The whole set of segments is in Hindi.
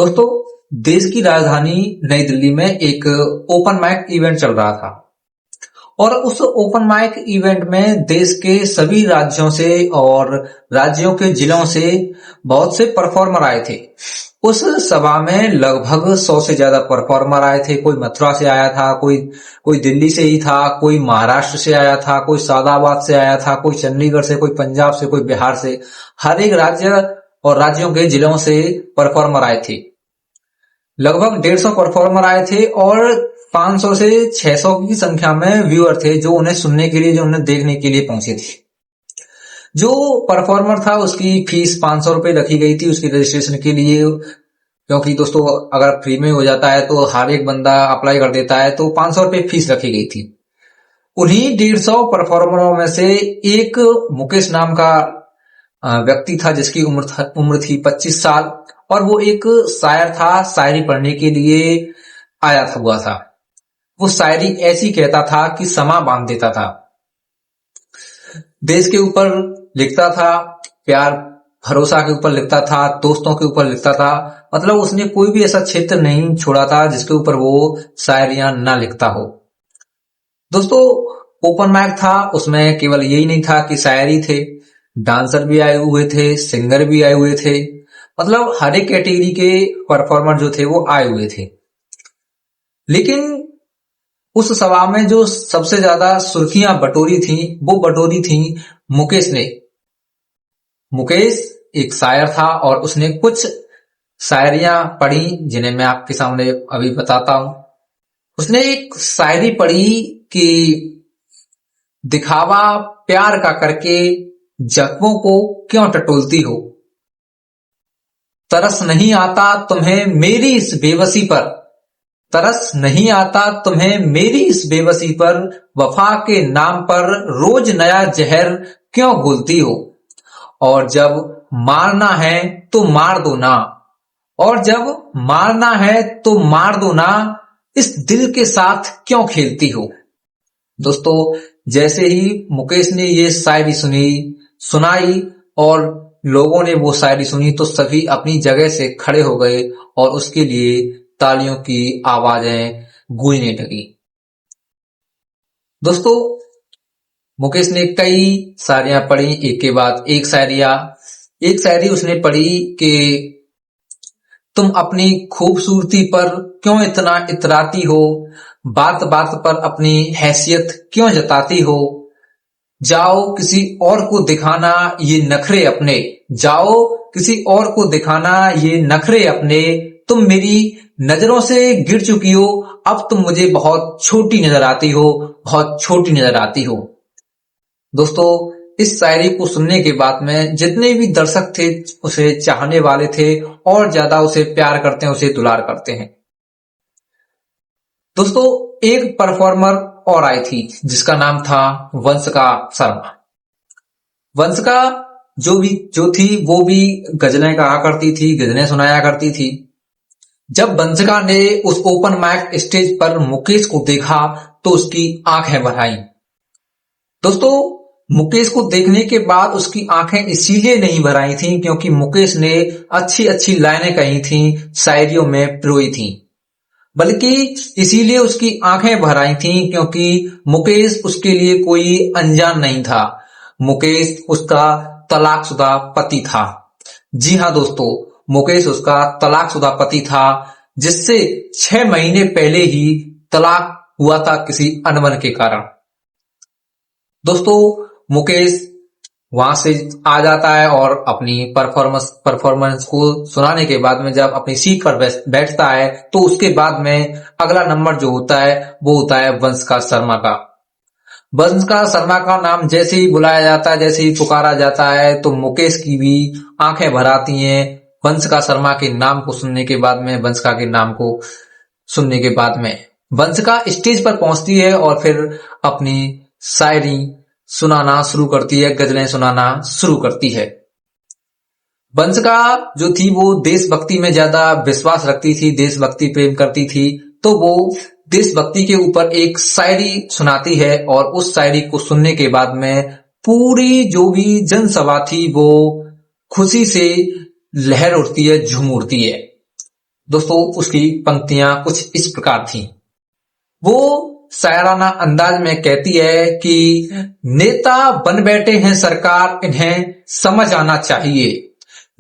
दोस्तों, देश की राजधानी नई दिल्ली में एक ओपन माइक इवेंट चल रहा था और उस ओपन माइक इवेंट में देश के सभी राज्यों से और राज्यों के जिलों से बहुत से परफॉर्मर आए थे। उस सभा में लगभग 100 से ज्यादा परफॉर्मर आए थे। कोई मथुरा से आया था, कोई दिल्ली से ही था, कोई महाराष्ट्र से आया था, कोई सादाबाद से आया था, कोई चंडीगढ़ से, कोई पंजाब से, कोई बिहार से। हर एक राज्य और राज्यों के जिलों से परफॉर्मर आए थे। लगभग 150 परफॉर्मर आए थे और 500 से 600 की संख्या में व्यूअर थे जो उन्हें सुनने के लिए, जो उन्हें देखने के लिए पहुंचे थे। जो परफॉर्मर था उसकी फीस 500 रुपए रखी गई थी उसकी रजिस्ट्रेशन के लिए, क्योंकि दोस्तों अगर फ्री में हो जाता है तो हर एक बंदा अप्लाई कर देता है, तो 500 रुपए फीस रखी गई थी। उन्हीं 150 परफॉर्मरों में से एक मुकेश नाम का व्यक्ति था जिसकी उम्र थी 25 साल और वो एक शायर था। शायरी पढ़ने के लिए आया हुआ था। वो शायरी ऐसी कहता था कि समा बांध देता था, देश के ऊपर लिखता था, प्यार भरोसा के ऊपर लिखता था, दोस्तों के ऊपर लिखता था। मतलब उसने कोई भी ऐसा क्षेत्र नहीं छोड़ा था जिसके ऊपर वो शायरियां ना लिखता हो। दोस्तों, ओपन माइक था, उसमें केवल यही नहीं था कि शायरी थे, डांसर भी आए हुए थे, सिंगर भी आए हुए थे। मतलब हर एक कैटेगरी के परफॉर्मर जो थे वो आए हुए थे। लेकिन उस सभा में जो सबसे ज्यादा सुर्खियां बटोरी थी वो बटोरी थी मुकेश ने। मुकेश एक शायर था और उसने कुछ शायरियां पढ़ी जिन्हें मैं आपके सामने अभी बताता हूं। उसने एक शायरी पढ़ी कि दिखावा प्यार का करके जख्मों को क्यों टटोलती हो, तरस नहीं आता तुम्हें मेरी इस बेबसी पर, तरस नहीं आता तुम्हें मेरी इस बेबसी पर, वफा के नाम पर रोज नया जहर क्यों घोलती हो, और जब मारना है तो मार दो ना, और जब मारना है तो मार दो ना, इस दिल के साथ क्यों खेलती हो। दोस्तों, जैसे ही मुकेश ने ये शायरी सुनाई और लोगों ने वो शायरी सुनी तो सभी अपनी जगह से खड़े हो गए और उसके लिए तालियों की आवाजें गूंजने लगी। दोस्तों, मुकेश ने कई शायरियां पढ़ी, एक के बाद एक शायरी उसने पढ़ी कि तुम अपनी खूबसूरती पर क्यों इतना इतराती हो, बात बात पर अपनी हैसियत क्यों जताती हो, जाओ किसी और को दिखाना ये नखरे अपने, जाओ किसी और को दिखाना ये नखरे अपने, तुम मेरी नजरों से गिर चुकी हो, अब तुम मुझे बहुत छोटी नजर आती हो, बहुत छोटी नजर आती हो। दोस्तों, इस शायरी को सुनने के बाद में जितने भी दर्शक थे उसे चाहने वाले थे और ज्यादा उसे प्यार करते हैं, उसे दुलार करते हैं। दोस्तों, एक परफॉर्मर और आई थी जिसका नाम था वंशिका शर्मा। वंशिका जो थी वो भी गजलें कहा करती थी, गजलें सुनाया करती थी। जब वंशिका ने उस ओपन माइक स्टेज पर मुकेश को देखा तो उसकी आंखें भर आईं। दोस्तों, मुकेश को देखने के बाद उसकी आंखें इसीलिए नहीं भर आई थी क्योंकि मुकेश ने अच्छी अच्छी लाइनें कही थी, शायरियों में पिरोई थी, बल्कि इसीलिए उसकी आंखें भर आई थी क्योंकि मुकेश उसके लिए कोई अनजान नहीं था। मुकेश उसका तलाकशुदा पति था। जी हां दोस्तों, मुकेश उसका तलाकशुदा पति था जिससे 6 महीने पहले ही तलाक हुआ था किसी अनबन के कारण। दोस्तों, मुकेश वहां से आ जाता है और अपनी परफॉर्मेंस को सुनाने के बाद में जब अपनी सीट पर बैठता है तो उसके बाद में अगला नंबर जो होता है वो होता है वंशिका शर्मा का। वंशिका शर्मा का नाम जैसे ही बुलाया जाता है, जैसे ही पुकारा जाता है तो मुकेश की भी आंखें भर आती हैं वंशिका शर्मा के नाम को सुनने के बाद में। वंशिका के नाम को सुनने के बाद में वंशिका स्टेज पर पहुंचती है और फिर अपनी शायरी सुनाना शुरू करती है, गजलें सुनाना शुरू करती है। वंशिका जो थी वो देशभक्ति में ज्यादा विश्वास रखती थी, देशभक्ति प्रेम करती थी, तो वो देशभक्ति के ऊपर एक शायरी सुनाती है और उस शायरी को सुनने के बाद में पूरी जो भी जनसभा थी वो खुशी से लहर उठती है, झूम उठती है। दोस्तों उसकी पंक्तियां कुछ इस प्रकार थी। वो शायराना अंदाज में कहती है कि नेता बन बैठे हैं सरकार, इन्हें समझ आना चाहिए।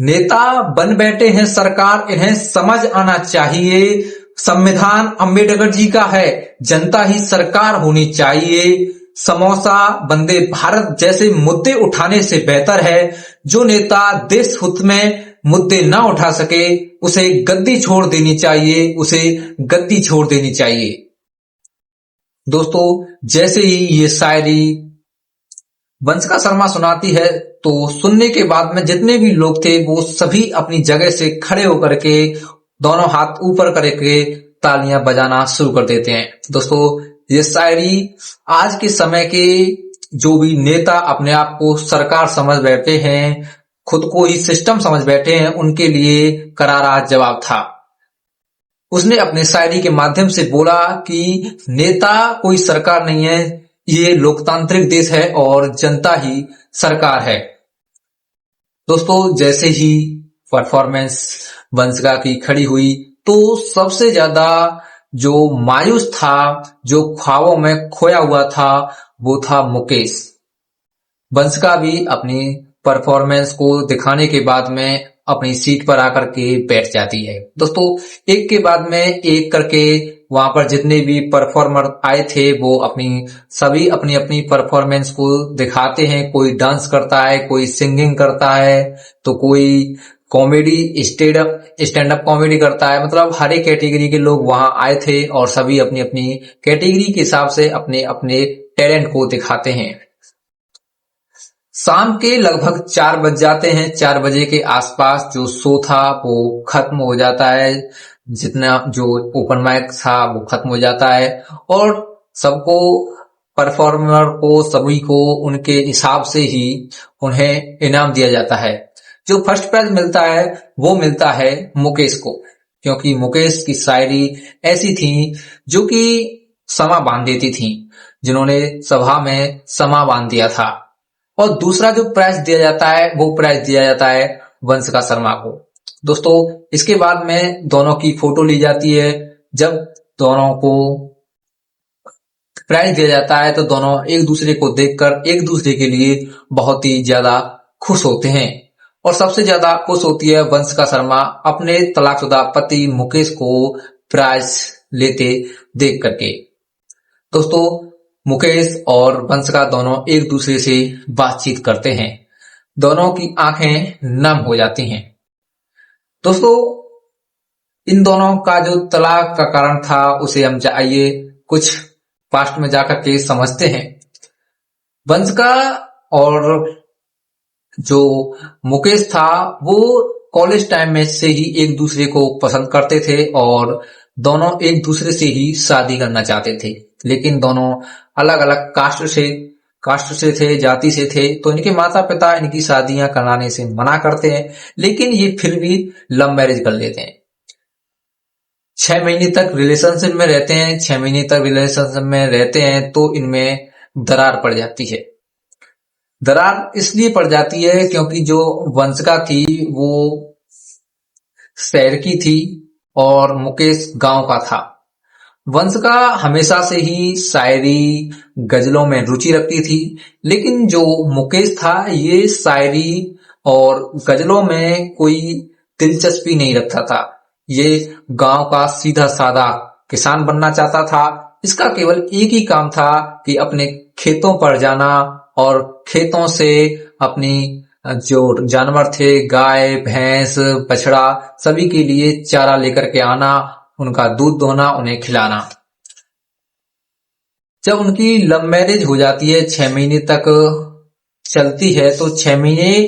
नेता बन बैठे हैं सरकार, इन्हें समझ आना चाहिए। संविधान अंबेडकर जी का है, जनता ही सरकार होनी चाहिए। समोसा, वंदे भारत जैसे मुद्दे उठाने से बेहतर है जो नेता देश हित में मुद्दे ना उठा सके उसे गद्दी छोड़ देनी चाहिए, उसे गद्दी छोड़ देनी चाहिए। दोस्तों जैसे ही ये शायरी वंशिका शर्मा सुनाती है तो सुनने के बाद में जितने भी लोग थे वो सभी अपनी जगह से खड़े होकर के दोनों हाथ ऊपर करके तालियां बजाना शुरू कर देते हैं। दोस्तों ये शायरी आज के समय के जो भी नेता अपने आप को सरकार समझ बैठे हैं, खुद को ही सिस्टम समझ बैठे हैं, उनके लिए करारा जवाब था। उसने अपने शायरी के माध्यम से बोला कि नेता कोई सरकार नहीं है, ये लोकतांत्रिक देश है और जनता ही सरकार है। दोस्तों जैसे ही परफॉर्मेंस वंशिका की खड़ी हुई तो सबसे ज्यादा जो मायूस था, जो ख्वाबों में खोया हुआ था, वो था मुकेश। वंशिका भी अपनी परफॉर्मेंस को दिखाने के बाद में अपनी सीट पर आकर के बैठ जाती है। दोस्तों एक के बाद में एक करके वहां पर जितने भी परफॉर्मर आए थे वो सभी अपनी अपनी परफॉर्मेंस को दिखाते हैं। कोई डांस करता है, कोई सिंगिंग करता है, तो कोई कॉमेडी स्टैंड अप कॉमेडी करता है। मतलब हर एक कैटेगरी के लोग वहां आए थे और सभी अपनी अपनी कैटेगरी के हिसाब से अपने अपने टैलेंट को दिखाते हैं। शाम के लगभग 4 बज जाते हैं। 4 बजे के आसपास जो शो था वो खत्म हो जाता है, जितना जो ओपन माइक था वो खत्म हो जाता है और सबको, परफॉर्मर को, सभी को उनके हिसाब से ही उन्हें इनाम दिया जाता है। जो फर्स्ट प्राइज मिलता है वो मिलता है मुकेश को, क्योंकि मुकेश की शायरी ऐसी थी जो कि समा बांध देती थी, जिन्होंने सभा में समा बांध दिया था। और दूसरा जो प्राइज दिया जाता है वो प्राइज दिया जाता है वंशिका शर्मा को। दोस्तों इसके बाद में दोनों की फोटो ली जाती है। जब दोनों को प्राइज दिया जाता है तो दोनों एक दूसरे को देखकर एक दूसरे के लिए बहुत ही ज्यादा खुश होते हैं और सबसे ज्यादा खुश होती है वंशिका शर्मा अपने तलाकशुदा पति मुकेश को प्राइज लेते देख करके। दोस्तों मुकेश और वंशिका दोनों एक दूसरे से बातचीत करते हैं, दोनों की आंखें नम हो जाती हैं। दोस्तों इन दोनों का जो तलाक का कारण था उसे हम आइए कुछ पास्ट में जाकर के समझते हैं। वंशिका और जो मुकेश था वो कॉलेज टाइम में से ही एक दूसरे को पसंद करते थे और दोनों एक दूसरे से ही शादी करना चाहते थे, लेकिन दोनों अलग अलग कास्ट से थे, जाति से थे। तो इनके माता पिता इनकी शादियां कराने से मना करते हैं, लेकिन ये फिर भी लव मैरिज कर लेते हैं। 6 महीने तक रिलेशनशिप में रहते हैं। 6 महीने तक रिलेशनशिप में रहते हैं तो इनमें दरार पड़ जाती है। दरार इसलिए पड़ जाती है क्योंकि जो वंशिका थी वो शहर की थी और मुकेश गांव का था। वंशिका हमेशा से ही शायरी गजलों में रुचि रखती थी, लेकिन जो मुकेश था ये शायरी और गजलों में कोई दिलचस्पी नहीं रखता था। ये गांव का सीधा साधा किसान बनना चाहता था। इसका केवल एक ही काम था कि अपने खेतों पर जाना और खेतों से अपनी जो जानवर थे, गाय, भैंस, बछड़ा, सभी के लिए चारा लेकर के आना, उनका दूध दोहना, उन्हें खिलाना। जब उनकी लव मैरिज हो जाती है, 6 महीने तक चलती है, तो 6 महीने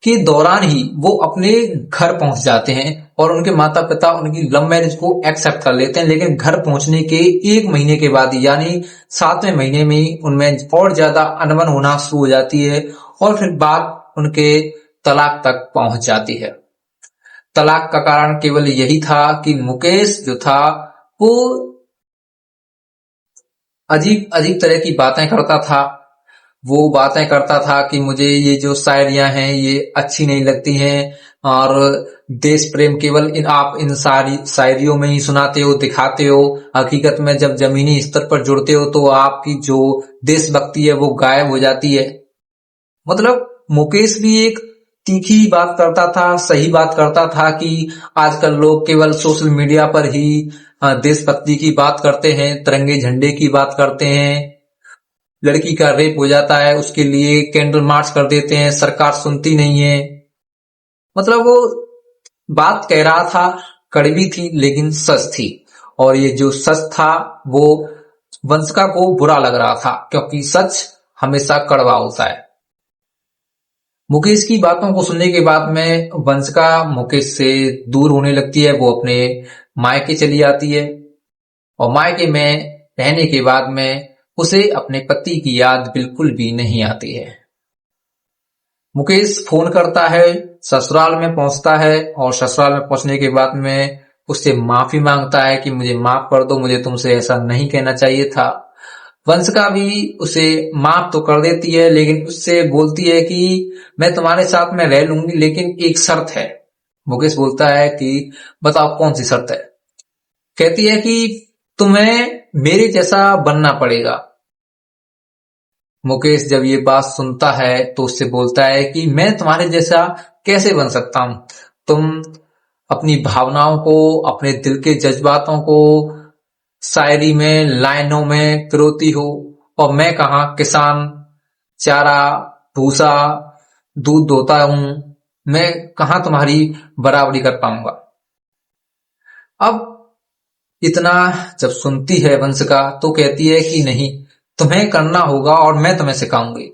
के दौरान ही वो अपने घर पहुंच जाते हैं और उनके माता पिता उनकी लव मैरिज को एक्सेप्ट कर लेते हैं। लेकिन घर पहुंचने के 1 महीने के बाद यानी 7वें महीने में ही उनमें और ज्यादा अनबन होना शुरू हो जाती है और फिर बात उनके तलाक तक पहुंच जाती है। तलाक का कारण केवल यही था कि मुकेश जो था वो अजीब अजीब तरह की बातें करता था। वो बातें करता था कि मुझे ये जो शायरियां हैं ये अच्छी नहीं लगती हैं और देश प्रेम केवल आप इन सारी शायरियों में ही सुनाते हो, दिखाते हो। हकीकत में जब जमीनी स्तर पर जुड़ते हो तो आपकी जो देशभक्ति है वो गायब हो जाती है। मतलब मुकेश भी एक तीखी बात करता था, सही बात करता था कि आजकल लोग केवल सोशल मीडिया पर ही देशभक्ति की बात करते हैं, तिरंगे झंडे की बात करते हैं। लड़की का रेप हो जाता है, उसके लिए कैंडल मार्च कर देते हैं, सरकार सुनती नहीं है। मतलब वो बात कह रहा था, कड़वी थी लेकिन सच थी। और ये जो सच था वो वंशिका को बुरा लग रहा था, क्योंकि सच हमेशा कड़वा होता है। मुकेश की बातों को सुनने के बाद में वंशिका मुकेश से दूर होने लगती है। वो अपने मायके चली जाती है और मायके में रहने के बाद में उसे अपने पति की याद बिल्कुल भी नहीं आती है। मुकेश फोन करता है, ससुराल में पहुंचता है और ससुराल में पहुंचने के बाद में उससे माफी मांगता है कि मुझे माफ कर दो, मुझे तुमसे ऐसा नहीं कहना चाहिए था। वंशिका भी उसे माफ तो कर देती है लेकिन उससे बोलती है कि मैं तुम्हारे साथ में रह लूंगी लेकिन एक शर्त है। मुकेश बोलता है कि बताओ कौन सी शर्त है। कहती है कि तुम्हें मेरे जैसा बनना पड़ेगा। मुकेश जब ये बात सुनता है तो उससे बोलता है कि मैं तुम्हारे जैसा कैसे बन सकता हूं। तुम अपनी भावनाओं को, अपने दिल के जज्बातों को शायरी में, लाइनों में पिरोती हो और मैं कहाँ किसान, चारा, भूसा, दूध दोता हूं, मैं कहाँ तुम्हारी बराबरी कर पाऊंगा। अब इतना जब सुनती है वंशिका तो कहती है कि नहीं, तुम्हें करना होगा और मैं तुम्हें सिखाऊंगी।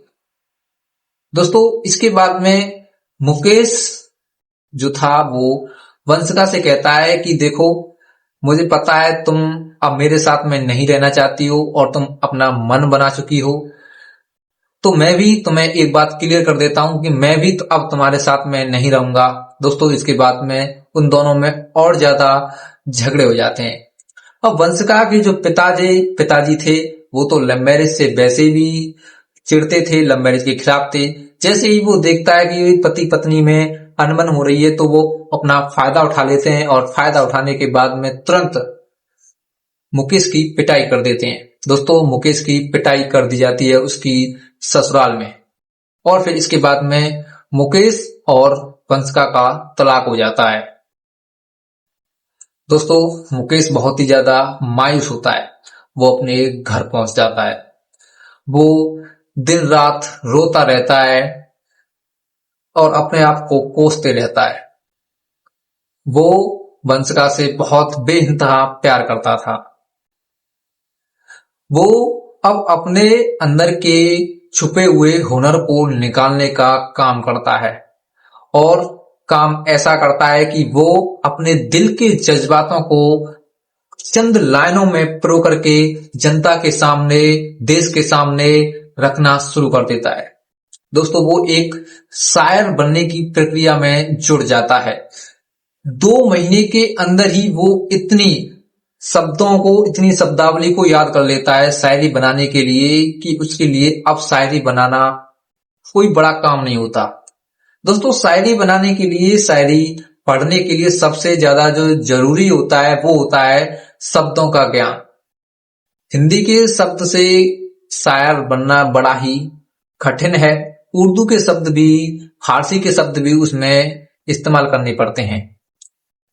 दोस्तों इसके बाद में मुकेश जो था वो वंशिका से कहता है कि देखो, मुझे पता है तुम अब मेरे साथ में नहीं रहना चाहती हो और तुम अपना मन बना चुकी हो, तो मैं भी तुम्हें एक बात क्लियर कर देता हूं कि मैं भी तो अब तुम्हारे साथ में नहीं रहूंगा। दोस्तों इसके बाद में उन दोनों में और ज्यादा झगड़े हो जाते हैं। अब वंशिका के जो पिताजी थे वो तो लव मैरिज से वैसे भी चिढ़ते थे, लव मैरिज के खिलाफ थे। जैसे ही वो देखता है कि पति पत्नी में अनबन हो रही है तो वो अपना फायदा उठा लेते हैं और फायदा उठाने के बाद में तुरंत मुकेश की पिटाई कर देते हैं। दोस्तों मुकेश की पिटाई कर दी जाती है उसकी ससुराल में और फिर इसके बाद में मुकेश और वंशिका का तलाक हो जाता है। दोस्तों मुकेश बहुत ही ज्यादा मायूस होता है। वो अपने घर पहुंच जाता है। वो दिन रात रोता रहता है और अपने आप को कोसते रहता है। वो वंशिका से बहुत बेइंतहा प्यार करता था। वो अब अपने अंदर के छुपे हुए हुनर को निकालने का काम करता है और काम ऐसा करता है कि वो अपने दिल के जज्बातों को चंद लाइनों में प्रो करके जनता के सामने, देश के सामने रखना शुरू कर देता है। दोस्तों वो एक शायर बनने की प्रक्रिया में जुड़ जाता है। 2 महीने के अंदर ही वो इतनी शब्दों को, इतनी शब्दावली को याद कर लेता है शायरी बनाने के लिए कि उसके लिए अब शायरी बनाना कोई बड़ा काम नहीं होता। दोस्तों शायरी बनाने के लिए, शायरी पढ़ने के लिए सबसे ज्यादा जो जरूरी होता है वो होता है शब्दों का ज्ञान। हिंदी के शब्द से शायर बनना बड़ा ही कठिन है। उर्दू के शब्द भी, फारसी के शब्द भी उसमें इस्तेमाल करने पड़ते हैं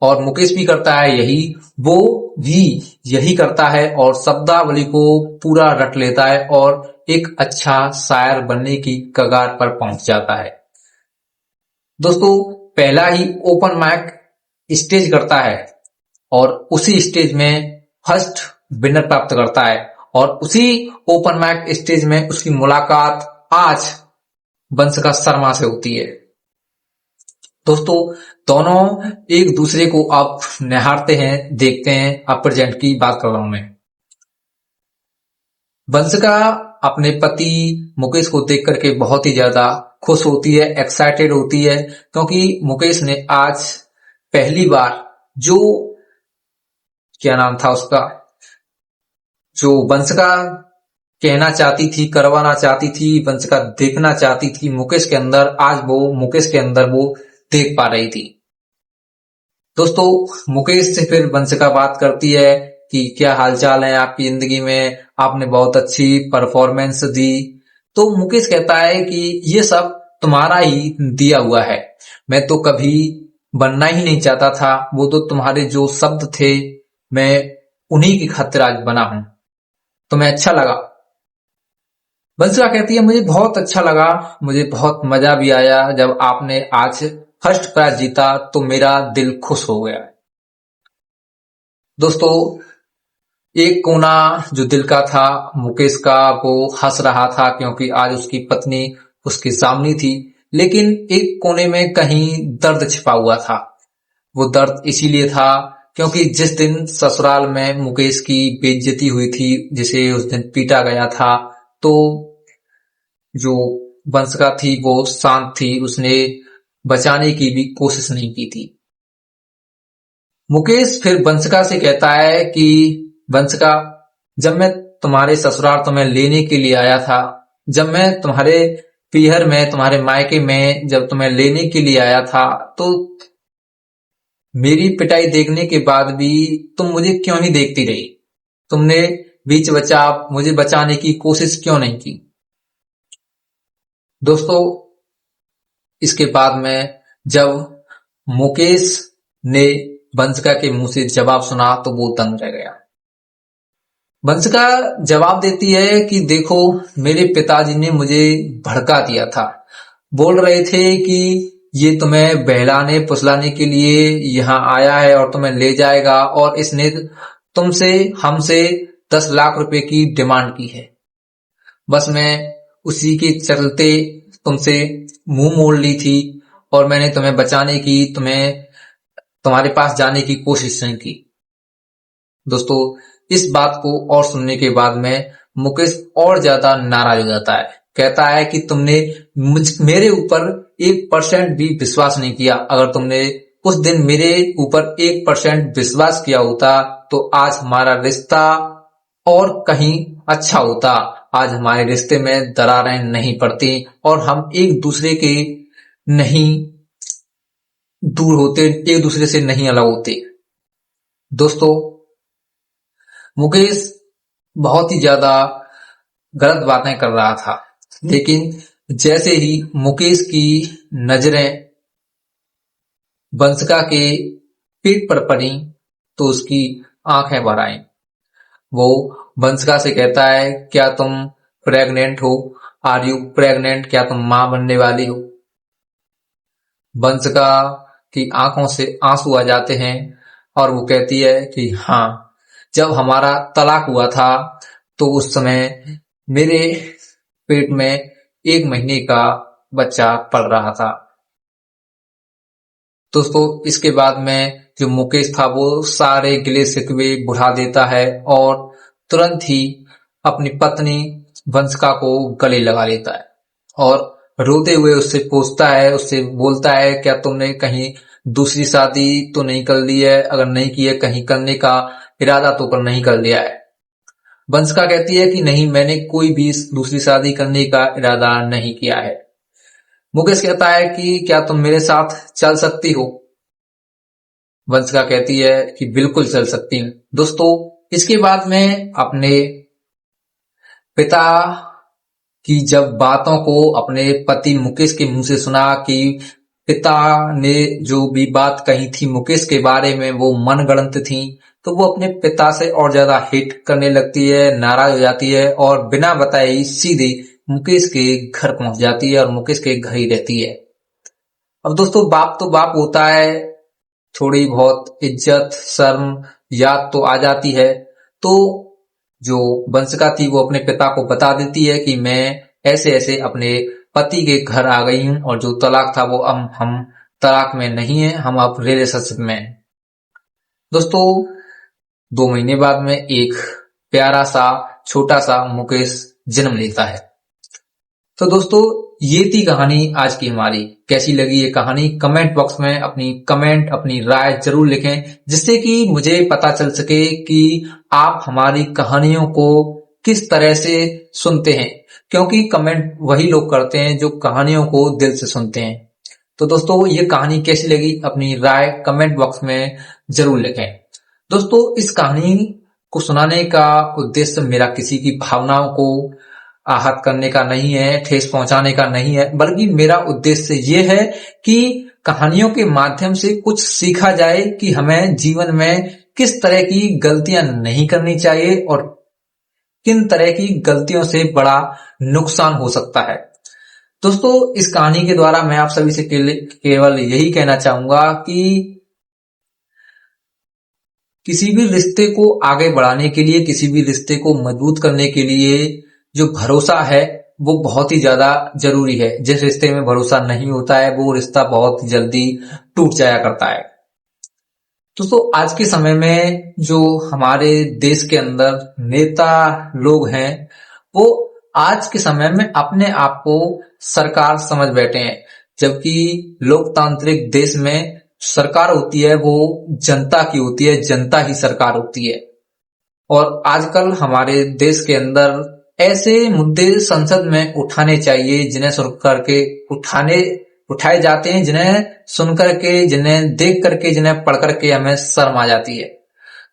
और मुकेश भी करता है यही, वो भी यही करता है और शब्दावली को पूरा रट लेता है और एक अच्छा शायर बनने की कगार पर पहुंच जाता है। दोस्तों पहला ही ओपन माइक स्टेज करता है और उसी स्टेज में फर्स्ट विनर प्राप्त करता है और उसी ओपन माइक स्टेज में उसकी मुलाकात आज वंशिका शर्मा से होती है। दोस्तों दोनों एक दूसरे को अब निहारते हैं, देखते हैं। अब प्रेजेंट की बात कर रहा हूं मैं। वंशिका अपने पति मुकेश को देख करके बहुत ही ज्यादा खुश होती है, एक्साइटेड होती है, क्योंकि मुकेश ने आज पहली बार जो, क्या नाम था उसका, जो वंशिका कहना चाहती थी, करवाना चाहती थी, वंशिका देखना चाहती थी मुकेश के अंदर, आज वो मुकेश के अंदर वो देख पा रही थी। दोस्तों, मुकेश से फिर वंशिका बात करती है कि क्या हालचाल है आपकी जिंदगी में, आपने बहुत अच्छी परफॉर्मेंस दी। तो मुकेश कहता है कि ये सब तुम्हारा ही दिया हुआ है, मैं तो कभी बनना ही नहीं चाहता था, वो तो तुम्हारे जो शब्द थे मैं उन्हीं की खातिर आज बना हूं। तुम्हें अच्छा लगा? वंशिका कहती है मुझे बहुत अच्छा लगा, मुझे बहुत मजा भी आया जब आपने आज फर्स्ट प्राइज जीता तो मेरा दिल खुश हो गया। दोस्तों, एक कोना जो दिल का था मुकेश का वो हंस रहा था क्योंकि आज उसकी पत्नी उसके सामने थी, लेकिन एक कोने में कहीं दर्द छिपा हुआ था। वो दर्द इसीलिए था क्योंकि जिस दिन ससुराल में मुकेश की बेइज्जती हुई थी, जिसे उस दिन पीटा गया था, तो जो वंशिका थी वो शांत थी, उसने बचाने की भी कोशिश नहीं की थी। मुकेश फिर वंशिका से कहता है कि वंशिका, जब मैं तुम्हारे ससुराल तुम्हें लेने के लिए आया था, जब मैं तुम्हारे पीहर में, तुम्हारे मायके में जब तुम्हें लेने के लिए आया था, तो मेरी पिटाई देखने के बाद भी तुम मुझे क्यों नहीं देखती रही? तुमने बीच बचाव मुझे बचाने की कोशिश क्यों नहीं की? दोस्तों, इसके बाद में जब मुकेश ने वंशिका के मुंह से जवाब सुना तो वो दंग रह गया। वंशिका जवाब देती है कि देखो, मेरे पिताजी ने मुझे भड़का दिया था, बोल रहे थे कि ये तुम्हें बहलाने फुसलाने के लिए यहाँ आया है और तुम्हें ले जाएगा, और इसने तुमसे हमसे 10 लाख रुपए की डिमांड की है। बस मैं उसी के चलते तुमसे मुंह मोड़ ली थी और मैंने तुम्हें बचाने की, तुम्हारे पास जाने की कोशिश नहीं की। दोस्तों, इस बात को और सुनने के बाद में मुकेश और ज्यादा नाराज हो जाता है। कहता है कि तुमने मेरे ऊपर 1% भी विश्वास नहीं किया। अगर तुमने उस दिन मेरे ऊपर 1% विश्वास किया होता तो आज हमारा रिश्ता और कहीं अच्छा होता। आज हमारे रिश्ते में दरारें नहीं पड़ती और हम एक दूसरे के नहीं दूर होते, एक दूसरे से नहीं अलग होते। दोस्तों, मुकेश बहुत ही ज्यादा गलत बातें कर रहा था, लेकिन जैसे ही मुकेश की नजरें वंशिका के पेट पर पड़ी तो उसकी आंखें भर आईं। वो वंशिका से कहता है, क्या तुम प्रेग्नेंट हो? Are you pregnant? क्या तुम मां बनने वाली हो? वंशिका की आंखों से आंसू आ जाते हैं और वो कहती है कि हाँ, जब हमारा तलाक हुआ था तो उस समय मेरे पेट में 1 महीने का बच्चा पल रहा था। दोस्तों, इसके बाद में जो मुकेश था वो सारे गिले शिकवे भुला देता है और तुरंत ही अपनी पत्नी वंशिका को गले लगा लेता है और रोते हुए उससे पूछता है, उससे बोलता है, क्या तुमने कहीं दूसरी शादी तो नहीं कर ली है? अगर नहीं की है, कहीं करने का इरादा तो कर नहीं कर लिया है? वंशिका कहती है कि नहीं, मैंने कोई भी दूसरी शादी करने का इरादा नहीं किया है। मुकेश कहता है कि क्या तुम मेरे साथ चल सकती हो? वंशिका कहती है कि बिल्कुल चल सकती हूँ। दोस्तों, इसके बाद में अपने पिता की जब बातों को अपने पति मुकेश के मुंह से सुना कि पिता ने जो भी बात कही थी मुकेश के बारे में वो मनगढ़ंत थी, तो वो अपने पिता से और ज्यादा हिट करने लगती है, नाराज हो जाती है और बिना बताए ही सीधे मुकेश के घर पहुंच जाती है और मुकेश के घर ही रहती है। अब दोस्तों, बाप तो बाप होता है, थोड़ी बहुत इज्जत शर्म याद तो आ जाती है। तो जो वंशिका थी वो अपने पिता को बता देती है कि मैं ऐसे ऐसे अपने पति के घर आ गई हूं और जो तलाक था वो अब हम तलाक में नहीं है, हम अब रिलेशनशिप में हैं। दोस्तों, 2 महीने बाद में एक प्यारा सा छोटा सा मुकेश जन्म लेता है। तो दोस्तों, ये थी कहानी आज की हमारी। कैसी लगी ये कहानी? कमेंट बॉक्स में अपनी राय जरूर लिखें, जिससे कि मुझे पता चल सके कि आप हमारी कहानियों को किस तरह से सुनते हैं, क्योंकि कमेंट वही लोग करते हैं जो कहानियों को दिल से सुनते हैं। तो दोस्तों, ये कहानी कैसी लगी अपनी राय कमेंट बॉक्स में जरूर लिखें। दोस्तों, इस कहानी को सुनाने का उद्देश्य मेरा किसी की भावनाओं को आहत करने का नहीं है, ठेस पहुंचाने का नहीं है, बल्कि मेरा उद्देश्य ये है कि कहानियों के माध्यम से कुछ सीखा जाए कि हमें जीवन में किस तरह की गलतियां नहीं करनी चाहिए और किन तरह की गलतियों से बड़ा नुकसान हो सकता है। दोस्तों, इस कहानी के द्वारा मैं आप सभी से केवल यही कहना चाहूंगा कि किसी भी रिश्ते को आगे बढ़ाने के लिए, किसी भी रिश्ते को मजबूत करने के लिए जो भरोसा है वो बहुत ही ज्यादा जरूरी है। जिस रिश्ते में भरोसा नहीं होता है वो रिश्ता बहुत जल्दी टूट जाया करता है। दोस्तों, आज के समय में जो हमारे देश के अंदर नेता लोग हैं वो आज के समय में अपने आप को सरकार समझ बैठे हैं, जबकि लोकतांत्रिक देश में सरकार होती है वो जनता की होती है, जनता ही सरकार होती है। और आजकल हमारे देश के अंदर ऐसे मुद्दे संसद में उठाने चाहिए जिन्हें सुन करके उठाए जाते हैं, जिन्हें सुन करके, जिन्हें देख करके, जिन्हें पढ़ करके हमें शर्म आ जाती है।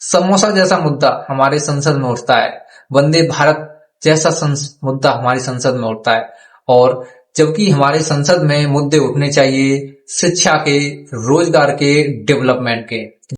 समोसा जैसा मुद्दा हमारे संसद में उठता है, वंदे भारत जैसा मुद्दा हमारी संसद में उठता है, और जबकि हमारे संसद में मुद्दे उठने चाहिए शिक्षा के, रोजगार के, डेवलपमेंट के।